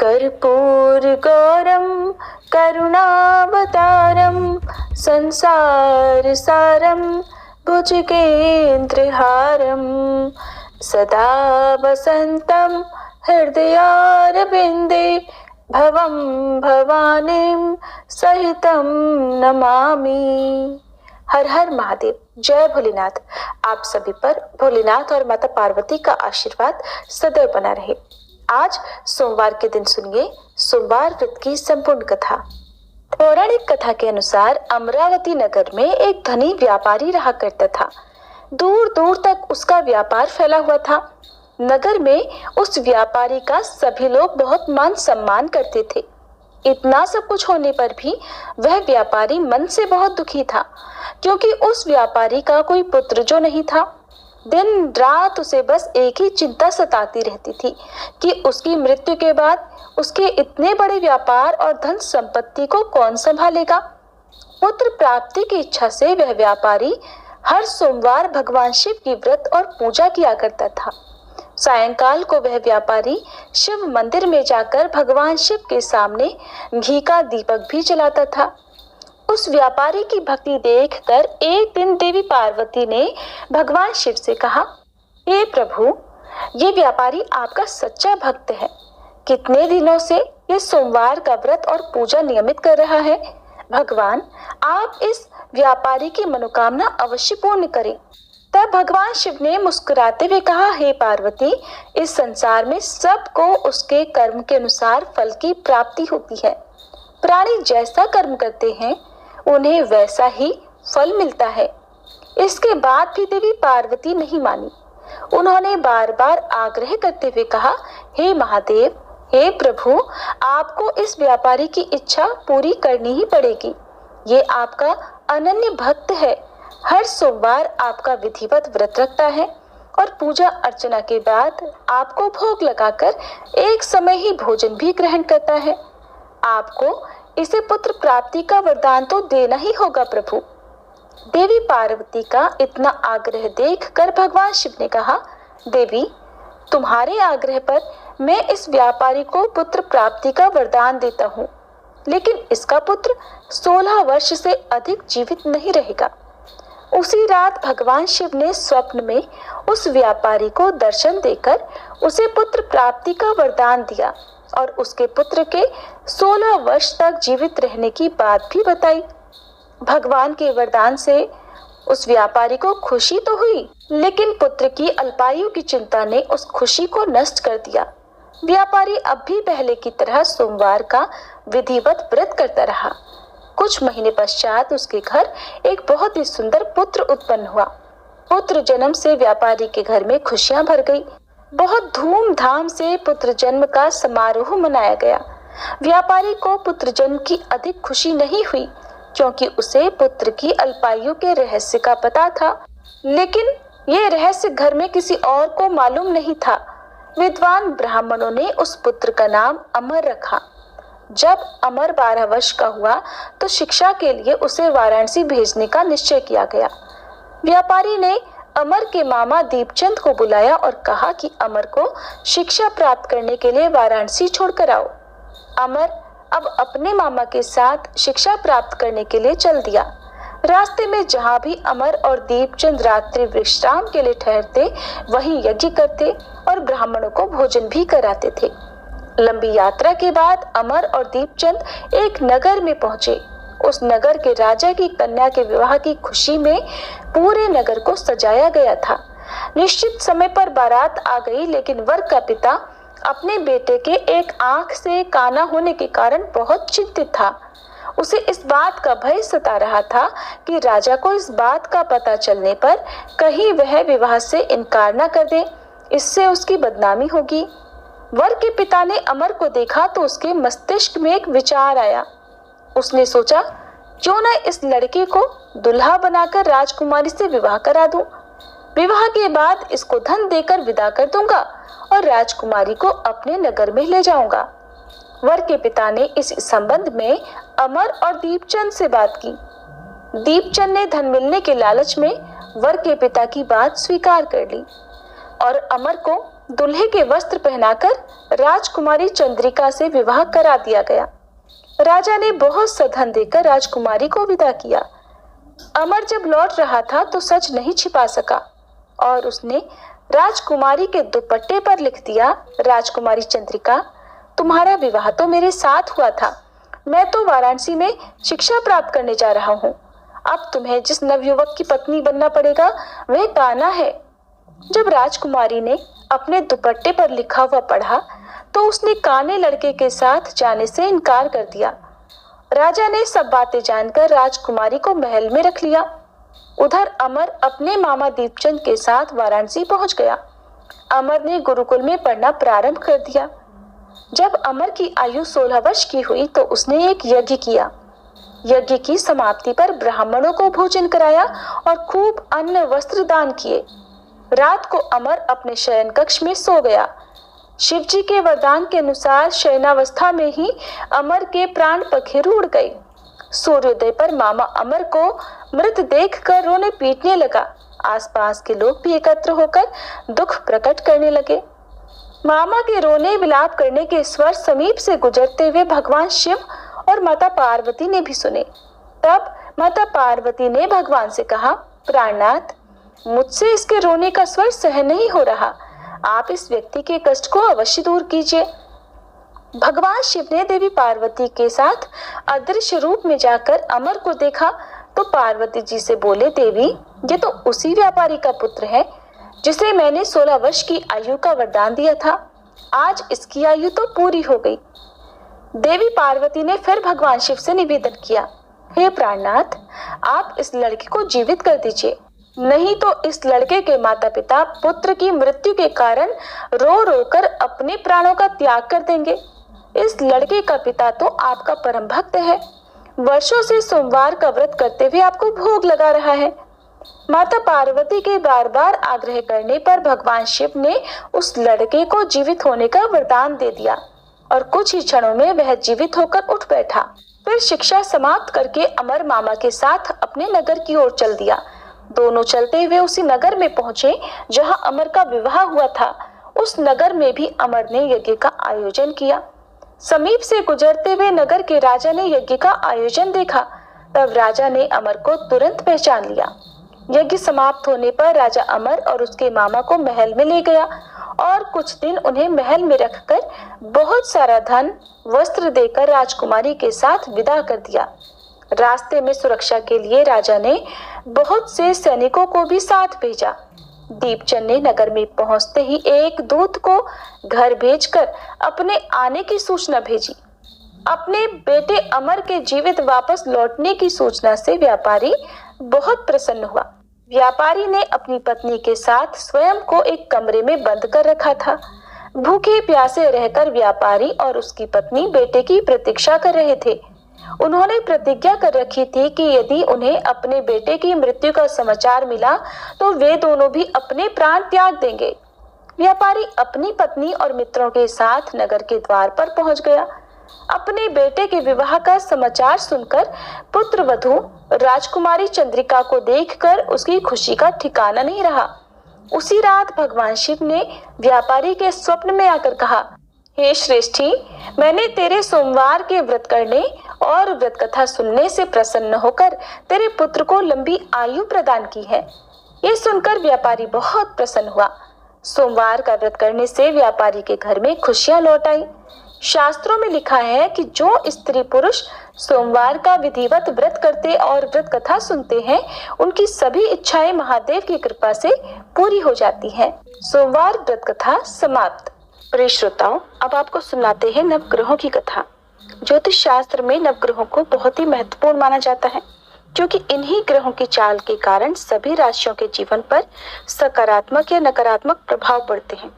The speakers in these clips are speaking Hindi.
कर्पूरगौरं करुणावतारं संसारसारं भुजगेन्द्रहारं सदा वसन्तं हृदयारविन्दे भवं भवानीं सहितं नमामि। हर हर महादेव। जय भोलेनाथ। आप सभी पर भोलेनाथ और माता पार्वती का आशीर्वाद सदैव बना रहे। आज सोमवार के दिन सुनिए सोमवार व्रत की संपूर्ण कथा। पौराणिक कथा के अनुसार अमरावती नगर में एक धनी व्यापारी रहा करता था। दूर दूर तक उसका व्यापार फैला हुआ था। नगर में उस व्यापारी का सभी लोग बहुत मान सम्मान करते थे। इतना सब कुछ होने पर भी वह व्यापारी मन से बहुत दुखी था, क्योंकि उस व्यापारी का कोई पुत्र जो नहीं था। दिन रात उसे बस एक ही चिंता सताती रहती थी कि उसकी मृत्यु के बाद उसके इतने बड़े व्यापार और धन संपत्ति को कौन संभालेगा। पुत्र प्राप्ति की इच्छा से वह व्यापारी हर सोमवार भगवान शिव की व्रत और पूजा किया करता था। सायंकाल को वह व्यापारी शिव मंदिर में जाकर भगवान शिव के सामने घी का दीपक भी जलाता था। उस व्यापारी की भक्ति देखकर एक दिन देवी पार्वती ने भगवान शिव से कहा, हे प्रभु, ये व्यापारी आपका सच्चा भक्त है। कितने दिनों से ये सोमवार का व्रत और पूजा नियमित कर रहा है। भगवान, आप इस व्यापारी की मनोकामना अवश्य पूर्ण करें। तब भगवान शिव ने मुस्कुराते हुए कहा, हे पार्वती, इस संसार में सबको उसके कर्म के अनुसार फल की प्राप्ति होती है। प्राणी जैसा कर्म करते हैं उन्हें वैसा ही फल मिलता है। इसके बाद भी देवी पार्वती नहीं मानी। उन्होंने बार बार आग्रह करते हुए कहा, हे महादेव, हे प्रभु, आपको इस व्यापारी की इच्छा पूरी करनी ही पड़ेगी। ये आपका अनन्य भक्त है। हर सोमवार आपका विधिवत व्रत रखता है और पूजा अर्चना के बाद आपको भोग लगाकर एक समय ही भोजन भी ग्रहण करता है। आपको इसे पुत्र प्राप्ति का वरदान तो देना ही होगा प्रभु। देवी पार्वती का इतना आग्रह देखकर भगवान शिव ने कहा, देवी, तुम्हारे आग्रह पर मैं इस व्यापारी को पुत्र प्राप्ति का वरदान देता हूँ, लेकिन इसका पुत्र 16 वर्ष से अधिक जीवित नहीं रहेगा। उसी रात भगवान शिव ने स्वप्न में उस व्यापारी को दर्शन देकर उसे पुत्र प्राप्ति का वरदान दिया और उसके पुत्र के 16 वर्ष तक जीवित रहने की बात भी बताई। भगवान के वरदान से उस व्यापारी को खुशी तो हुई, लेकिन पुत्र की अल्पायु की चिंता ने उस खुशी को नष्ट कर दिया। व्यापारी अब भी पहले की तरह सोमवार का विधिवत व्रत करता रहा। कुछ महीने पश्चात उसके घर एक बहुत ही सुंदर पुत्र उत्पन्न हुआ। पुत्र जन्म से व्यापारी के घर में खुशियां भर गई। बहुत धूमधाम से पुत्र जन्म का समारोह मनाया गया। व्यापारी को पुत्र जन्म की अधिक खुशी नहीं हुई, क्योंकि उसे पुत्र की अल्पायु के रहस्य का पता था, लेकिन ये रहस्य घर में किसी और को मालूम नहीं था। विद्वान ब्राह्मणों ने उस पुत्र का नाम अमर रखा। जब अमर 12 वर्ष का हुआ तो शिक्षा के लिए उसे वाराणसी भेजने का निश्चय किया गया। व्यापारी ने अमर के मामा दीपचंद को बुलाया और कहा कि अमर को शिक्षा प्राप्त करने के लिए वाराणसी छोड़कर आओ। अमर अब अपने मामा के साथ शिक्षा प्राप्त करने के लिए चल दिया। रास्ते में जहाँ भी अमर और दीपचंद रात्रि विश्राम के लिए ठहरते, वहीं यज्ञ करते और ब्राह्मणों को भोजन भी कराते थे। लंबी यात्रा के बाद अमर और दीपचंद एक नगर में पहुंचे। उस नगर के राजा की कन्या के विवाह की खुशी में पूरे नगर को सजाया गया था। निश्चित समय पर बारात आ गई, लेकिन वर का पिता अपने बेटे के एक आंख से काना होने के कारण बहुत चिंतित था। उसे इस बात का भय सता रहा था कि राजा को इस बात का पता चलने पर कहीं वह विवाह से इनकार न कर दे, इससे उसकी बदनामी होगी। वर के पिता ने अमर को देखा तो उसके मस्तिष्क में एक विचार आया। उसने सोचा, क्यों न इस लड़के को दुल्हा बनाकर राजकुमारी से विवाह करा दूं। विवाह के बाद इसको धन देकर विदा कर दूंगा और राजकुमारी को अपने नगर में ले जाऊंगा। वर के पिता ने इस संबंध में अमर और दीपचंद से बात की। दीपचंद ने धन मिलने के लालच में वर के पिता की बात स्वीकार कर ली और अमर को दूल्हे के वस्त्र पहनाकर राजकुमारी चंद्रिका से विवाह करा दिया गया। राजा ने बहुत सा धन देकर राजकुमारी को विदा किया। अमर जब लौट रहा था तो सच नहीं छिपा सका और उसने राजकुमारी के दुपट्टे पर लिख दिया, राजकुमारी चंद्रिका, तुम्हारा विवाह तो मेरे साथ हुआ था। मैं तो वाराणसी में शिक्षा प्राप्त करने जा रहा हूँ। अब तुम्हें जिस नवयुवक की पत्नी बनना पड़ेगा वह कान्हा है। जब राजकुमारी ने अपने दुपट्टे पर लिखा हुआ पढ़ा तो उसने काने लड़के के साथ जाने से इनकार कर दिया। राजा ने सब बातें जानकर राजकुमारी को महल में रख लिया। उधर अमर अपने मामा दीपचंद के साथ वाराणसी पहुंच गया। अमर ने गुरुकुल में पढ़ना प्रारंभ कर दिया। जब अमर की आयु 16 वर्ष की हुई तो उसने एक यज्ञ किया। यज्ञ की समाप्ति पर ब्राह्मणों को भोजन कराया और खूब अन्न वस्त्र दान किए। रात को अमर अपने शयन कक्ष में सो गया। शिवजी के वरदान के अनुसार शयनावस्था में ही अमर के प्राण पखेरु उड़ गए। सूर्योदय पर मामा अमर को मृत देखकर रोने पीटने लगा। आसपास के लोग भी एकत्र होकर दुख प्रकट करने लगे। मामा के रोने विलाप करने के स्वर समीप से गुजरते हुए भगवान शिव और माता पार्वती ने भी सुने। तब माता पार्वती ने भगवान से कहा, प्राणनाथ, मुझसे इसके रोने का स्वर सहन नहीं हो रहा। आप इस व्यक्ति के कष्ट को अवश्य दूर कीजिए। भगवान शिव ने देवी पार्वती के साथ अदृश्य रूप में जाकर अमर को देखा तो पार्वती जी से बोले, देवी, ये तो उसी व्यापारी का पुत्र है जिसे मैंने 16 वर्ष की आयु का वरदान दिया था। आज इसकी आयु तो पूरी हो गई। देवी पार्वती ने फिर भगवान शिव से निवेदन किया, हे प्राणनाथ, आप इस लड़के को जीवित कर दीजिए, नहीं तो इस लड़के के माता पिता पुत्र की मृत्यु के कारण रो रो कर अपने प्राणों का त्याग कर देंगे। इस लड़के का पिता तो आपका परम भक्त है, वर्षों से सोमवार का व्रत करते हुए आपको भोग लगा रहा है। माता पार्वती के बार बार आग्रह करने पर भगवान शिव ने उस लड़के को जीवित होने का वरदान दे दिया और कुछ ही क्षणों में वह जीवित होकर उठ बैठा। फिर शिक्षा समाप्त करके अमर मामा के साथ अपने नगर की ओर चल दिया। दोनों चलते हुए उसी नगर में पहुंचे जहां अमर का विवाह हुआ था। उस नगर में भी अमर ने यज्ञ का आयोजन किया। समीप से गुजरते हुए नगर के राजा ने यज्ञ का आयोजन देखा। तब राजा ने अमर को तुरंत पहचान लिया। यज्ञ समाप्त होने पर राजा अमर और उसके मामा को महल में ले गया और कुछ दिन उन्हें महल में रखकर बहुत सारा धन वस्त्र देकर राजकुमारी के साथ विदा कर दिया। रास्ते में सुरक्षा के लिए राजा ने बहुत से सैनिकों को भी साथ भेजा। दीपचंद ने नगर में पहुंचते ही एक दूत को घर भेजकर अपने आने की सूचना भेजी। अपने बेटे अमर के जीवित वापस लौटने की सूचना से व्यापारी बहुत प्रसन्न हुआ। व्यापारी ने अपनी पत्नी के साथ स्वयं को एक कमरे में बंद कर रखा था। भूखे प्यासे रहकर व्यापारी और उसकी पत्नी बेटे की प्रतीक्षा कर रहे थे। उन्होंने प्रतिज्ञा कर रखी थी कि यदि उन्हें अपने बेटे की मृत्यु का समाचार मिला तो वे दोनों भी अपने प्राण त्याग देंगे। व्यापारी अपनी पत्नी और मित्रों के साथ नगर के द्वार पर पहुंच गया। अपने बेटे के विवाह का समाचार सुनकर पुत्र वधू राजकुमारी चंद्रिका को देखकर उसकी खुशी का ठिकाना नहीं रहा। उसी रात भगवान शिव ने व्यापारी के स्वप्न में आकर कहा, हे श्रेष्ठी, मैंने तेरे सोमवार के व्रत करने और व्रत कथा सुनने से प्रसन्न होकर तेरे पुत्र को लंबी आयु प्रदान की है। ये सुनकर व्यापारी बहुत प्रसन्न हुआ। सोमवार का व्रत करने से व्यापारी के घर में खुशियां लौट आई। शास्त्रों में लिखा है कि जो स्त्री पुरुष सोमवार का विधिवत व्रत करते और व्रत कथा सुनते हैं, उनकी सभी इच्छाएं महादेव की कृपा से पूरी हो जाती हैं। सोमवार व्रत कथा समाप्त। प्रिय श्रोताओं, अब आपको सुनाते हैं नवग्रहों की कथा। ज्योतिष शास्त्र में नवग्रहों को बहुत ही महत्वपूर्ण माना जाता है, क्योंकि इन्हीं ग्रहों की चाल के कारण सभी राशियों के जीवन पर सकारात्मक या नकारात्मक प्रभाव पड़ते हैं।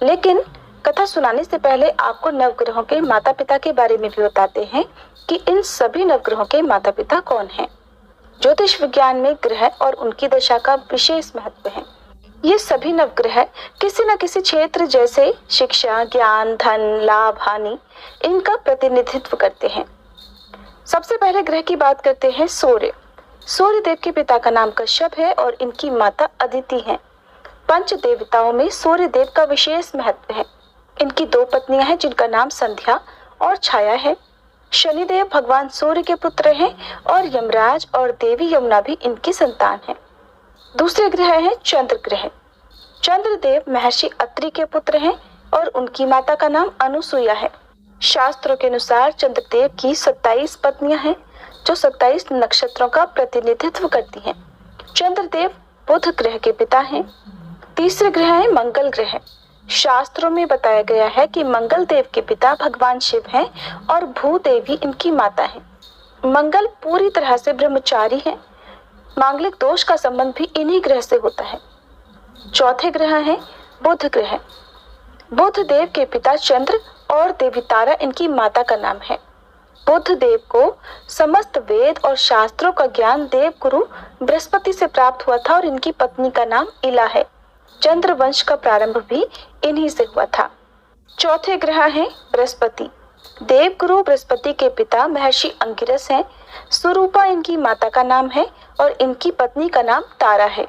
लेकिन कथा सुनाने से पहले आपको नवग्रहों के माता पिता के बारे में भी बताते हैं कि इन सभी नवग्रहों के माता पिता कौन हैं। ज्योतिष विज्ञान में ग्रह और उनकी दशा का विशेष महत्व है। ये सभी नवग्रह किसी न किसी क्षेत्र जैसे शिक्षा, ज्ञान, धन, लाभ, हानि इनका प्रतिनिधित्व करते हैं। सबसे पहले ग्रह की बात करते हैं सूर्य। सूर्य देव के पिता का नाम कश्यप है और इनकी माता अदिति है। पंच देवताओं में सूर्य देव का विशेष महत्व है। इनकी 2 पत्नियां हैं जिनका नाम संध्या और छाया है। शनिदेव भगवान सूर्य के पुत्र हैं और यमराज और देवी यमुना भी इनकी संतान है। दूसरे ग्रह है चंद्र ग्रह। चंद्रदेव महर्षि अत्रि के पुत्र हैं और उनकी माता का नाम अनुसुईया है। शास्त्रों के अनुसार चंद्रदेव की 27 पत्नियां हैं जो 27 नक्षत्रों का प्रतिनिधित्व करती हैं। चंद्रदेव बुध ग्रह के पिता हैं। तीसरे ग्रह है मंगल ग्रह। शास्त्रों में बताया गया है कि मंगल देव के पिता भगवान शिव हैं और भूदेवी इनकी माता है। मंगल पूरी तरह से ब्रह्मचारी है। मांगलिक दोष का संबंध भी इन्हीं ग्रह से होता है। चौथे ग्रह है बुध ग्रह। बुध देव के पिता चंद्र और देवी तारा इनकी माता का नाम है। बुध देव को समस्त वेद और शास्त्रों का ज्ञान देव गुरु बृहस्पति से प्राप्त हुआ था और इनकी पत्नी का नाम इला है। चंद्र वंश का प्रारंभ भी इन्हीं से हुआ था। चौथे ग्रह है बृहस्पति। देव गुरु बृहस्पति के पिता महर्षि अंगिरस हैं। स्वरूपा इनकी माता का नाम है और इनकी पत्नी का नाम तारा है।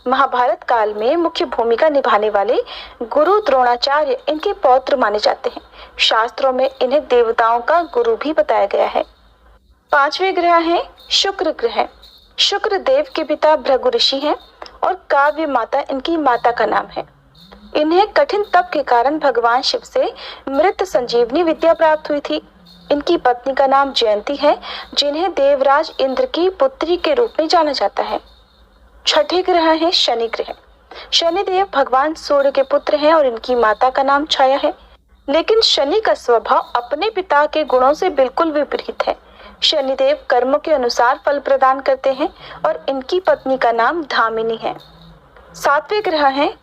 महाभारत काल में मुख्य भूमिका निभाने वाले गुरु द्रोणाचार्य इनके पौत्र माने जाते हैं। शास्त्रों में इन्हें देवताओं का गुरु भी बताया गया है। पांचवें ग्रह है शुक्र ग्रह। शुक्र देव के पिता भृगु ऋषि हैं और काव्य माता इनकी माता का नाम है। इन्हें कठिन तप के कारण भगवान शिव से मृत संजीवनी विद्या प्राप्त हुई थी। इनकी पत्नी का नाम जयंती है जिन्हें देवराज इंद्र की पुत्री के रूप में जाना जाता है। छठे ग्रह है शनि ग्रह। शनिदेव भगवान सूर्य के पुत्र हैं और इनकी माता का नाम छाया है। लेकिन शनि का स्वभाव अपने पिता के गुणों से बिल्कुल विपरीत है। शनिदेव कर्मों के अनुसार फल प्रदान करते हैं और इनकी पत्नी का नाम धामिनी है। सातवें ग्रह है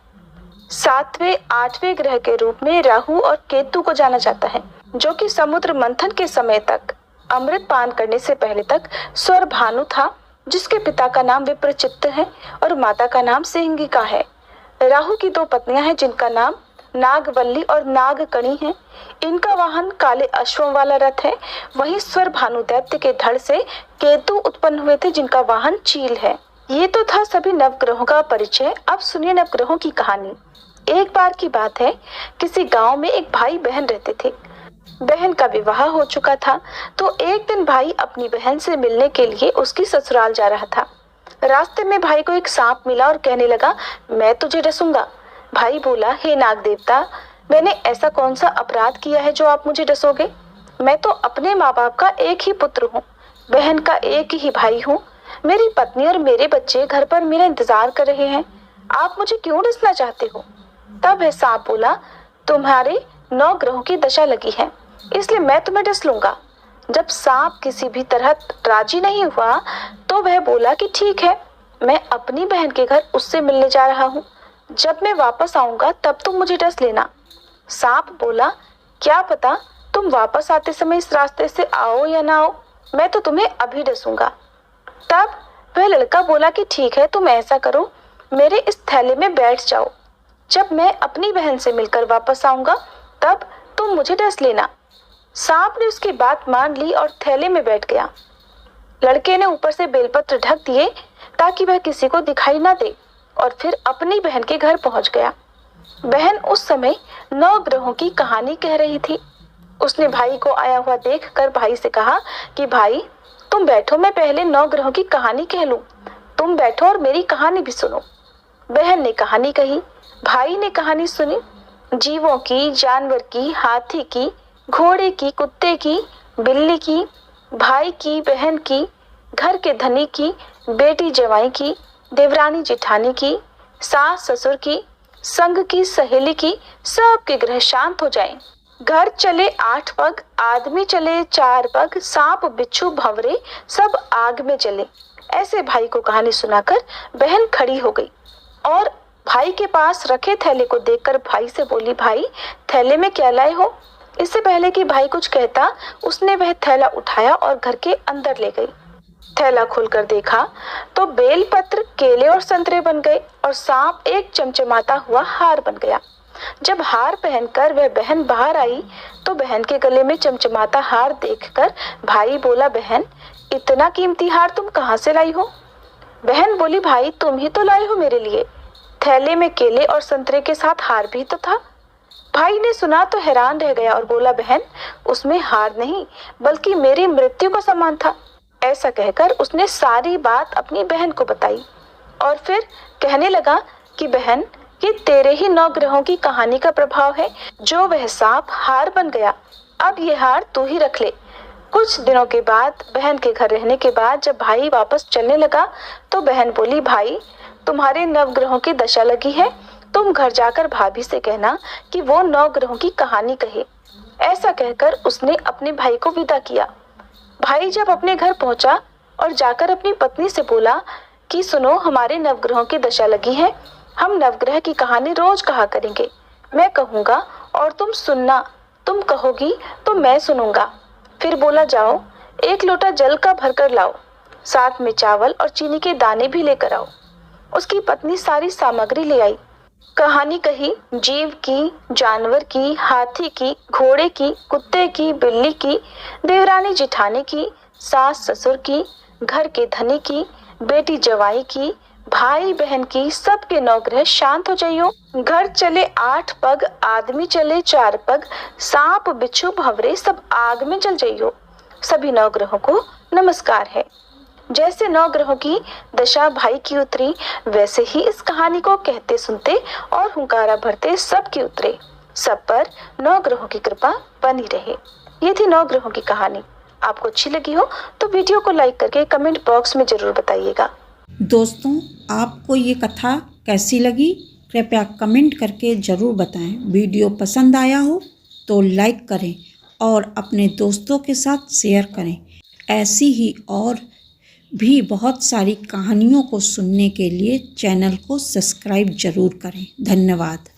सातवें आठवें ग्रह के रूप में राहु और केतु को जाना जाता है, जो कि समुद्र मंथन के समय तक अमृत पान करने से पहले तक स्वर भानु था, जिसके पिता का नाम विप्रचित्त है और माता का नाम सिंहिका है। राहु की 2 पत्नियां हैं जिनका नाम नागवल्ली और नागकणी है। इनका वाहन काले अश्वों वाला रथ है। वहीं स्वर भानु दैत्य के धड़ से केतु उत्पन्न हुए थे जिनका वाहन चील है। ये तो था सभी नवग्रहों का परिचय। अब सुनिए नवग्रहों की कहानी। एक बार की बात है, किसी गांव में एक भाई बहन रहते थे। बहन का विवाह हो चुका था, तो एक दिन भाई अपनी बहन से मिलने के लिए उसकी ससुराल जा रहा था। रास्ते में भाई को एक सांप मिला और कहने लगा, मैं तुझे डसूंगा। भाई बोला, हे नाग देवता, मैंने ऐसा कौन सा अपराध किया है जो आप मुझे डसोगे? मैं तो अपने माँ बाप का एक ही पुत्र हूँ, बहन का एक ही भाई हूँ। मेरी पत्नी और मेरे बच्चे घर पर मेरा इंतजार कर रहे हैं। आप मुझे क्यों डसना चाहते हो? तब वह सांप बोला, तुम्हारे 9 ग्रहों की दशा लगी है, इसलिए मैं तुम्हें डस लूंगा। जब सांप किसी भी तरह राजी नहीं हुआ तो वह बोला कि ठीक है, मैं अपनी बहन के घर उससे मिलने जा रहा हूँ। जब मैं वापस आऊंगा तब तुम मुझे डस लेना। सांप बोला, क्या पता तुम वापस आते समय इस रास्ते से आओ या ना आओ, मैं तो तुम्हें अभी डसूंगा। तब वह लड़का बोला कि ठीक है, तुम ऐसा करो, मेरे इस थैले में बैठ जाओ। जब मैं अपनी बहन से मिलकर वापस आऊंगा तब तुम मुझे डस लेना। सांप ने उसकी बात मान ली और थैले में बैठ गया। लड़के ने ऊपर से बेलपत्र ढक दिए ताकि वह किसी को दिखाई ना दे और फिर अपनी बहन के घर पहुंच गया। बहन उस समय 9 ग्रहों की कहानी कह रही थी। उसने भाई को आया हुआ देखकर भाई से कहा कि भाई तुम बैठो, मैं पहले 9 ग्रहों की कहानी कह लूं। तुम बैठो और मेरी कहानी भी सुनो। बहन ने कहानी कही, भाई ने कहानी सुनी। जीवों की, जानवर की, हाथी की, घोड़े की, कुत्ते की, बिल्ली की, भाई की, बहन की, घर के धनी की, बेटी जवाई की, देवरानी जेठानी की, सास ससुर की, संग की, सहेली की, सबके ग्रह शांत हो जाएं। घर चले 8 पग, आदमी चले 4 पग, सांप बिच्छू भंवरे सब आग में जले। ऐसे भाई को कहानी सुनाकर बहन खड़ी हो गई और भाई के पास रखे थैले को देखकर भाई से बोली, भाई थैले में क्या लाए हो? इससे पहले कि भाई कुछ कहता, उसने वह थैला उठाया और घर के अंदर ले गई। थैला खोलकर देखा तो बेलपत्र, केले और संतरे बन गए और सांप एक चमचमाता हुआ हार बन गया। जब हार पहनकर वह बहन बाहर आई तो बहन के गले में चमचमाता हार देखकर भाई बोला, बहन इतना कीमती हार तुम कहाँ से लाई हो? बहन बोली, भाई तुम ही तो लाए हो मेरे लिए। थैले में केले और संतरे के साथ हार भी तो था। भाई ने सुना तो हैरान रह गया और बोला, बहन, उसमें हार नहीं बल्कि मेरी मृत्यु का सामान था। ऐसा कहकर उसने सारी बात अपनी बहन को बताई और फिर कहने लगा कि बहन, ये तेरे ही 9 ग्रहों की कहानी का प्रभाव है। जो वह सांप हार बन गया, अब ये हार तू ही रख ले। कुछ दिनों के बाद बहन के घर रहने के बाद जब भाई वापस चलने लगा तो बहन बोली, भाई, तुम्हारे 9 ग्रहों की दशा लगी है। तुम घर जाकर भाभी से कहना कि वो 9 ग्रहों की कहानी कहे। ऐसा कहकर उसने अपने भाई को विदा किया। भाई जब अपने घर पहुंचा और जाकर अपनी पत्नी से बोला कि सुनो, हमारे 9 ग्रहों की दशा लगी है। हम नवग्रह की कहानी रोज कहा करेंगे। मैं कहूँगा और तुम सुनना, तुम कहोगी तो मैं सुनूंगा। फिर बोला, जाओ 1 लोटा जल का भरकर लाओ, साथ में चावल और चीनी के दाने भी लेकर आओ। उसकी पत्नी सारी सामग्री ले आई। कहानी कही, जीव की, जानवर की, हाथी की, घोड़े की, कुत्ते की, बिल्ली की, देवरानी जिठानी की, सास ससुर की, घर के धनी की, बेटी जवाई की, भाई बहन की, सबके 9 ग्रह शांत हो जाइयो। घर चले 8 पग, आदमी चले 4 पग, सांप बिच्छू भंवरे सब आग में जल जाइयो। सभी 9 ग्रहों को नमस्कार है। जैसे 9 ग्रहों की दशा भाई की उतरी, वैसे ही इस कहानी को कहते सुनते और हुंकारा भरते सबकी उतरे। सब पर 9 ग्रहों की कृपा बनी रहे। ये थी 9 ग्रहों की कहानी। आपको अच्छी लगी हो तो वीडियो को लाइक करके कमेंट बॉक्स में जरूर बताइएगा। दोस्तों, आपको ये कथा कैसी लगी कृपया कमेंट करके ज़रूर बताएं। वीडियो पसंद आया हो तो लाइक करें और अपने दोस्तों के साथ शेयर करें। ऐसी ही और भी बहुत सारी कहानियों को सुनने के लिए चैनल को सब्सक्राइब ज़रूर करें। धन्यवाद।